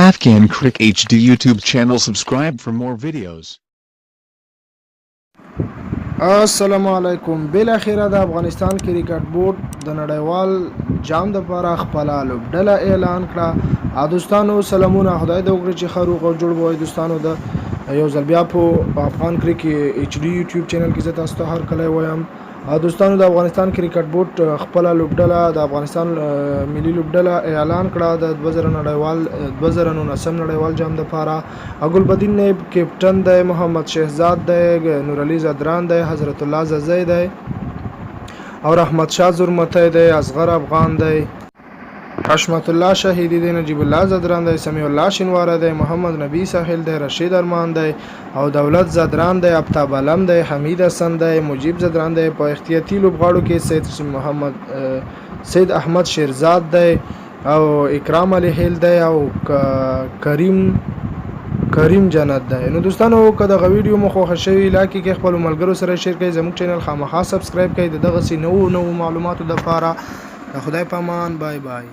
Afghan Crick HD YouTube channel. Subscribe for more videos. السلام علیکم. بل اخیره د افغانستان کرکټ بورډ د نړیوال جام د لپاره خپل لوبډله اعلان کړه. دوستانو سلامونه، خدای دې وکړي چې ښه روغ او جوړ وای. دوستانو د یو ځل بیا په افغان کرکټ ایچ ډي یوټیوب چینل کې زه تاسو ته هر کله وایم. دوستانو د افغانستان کرکټ بورډ خپل لوبډله د افغانستان ملي لوبډله اعلان کړه د 2019 نړیوال جام د لپاره. ګلبدین نیب کیپټن دی، محمد شهزاد دی، نور علي زدران دی، حضرت الله ززی دی او رحمت شاه زرمتی دی، اصغر افغان دی، حشمت الله شهیدی دی، نجیب الله زدران دی، سمیع الله شینواره دی، محمد نبی ساحل دی، رشید ارمان دی او دولت زدران دی، ابتاب علم دی، حمید حسن دی، مجیب زدران دی. په احتیاطي لوبغاړو کې سید احمد شیرزاد دی او اکرام علی هیل دی او کریم جنت دی. نو دوستانو که دغه ویډیو مو خوښ شوی لایک کړئ، خپل ملګرو سره شیر کړئ، زموږ چینل خامخا سبسکرایب کړئ د دغه سي نوو معلوماتو لپاره. خدای پامان، بای بای.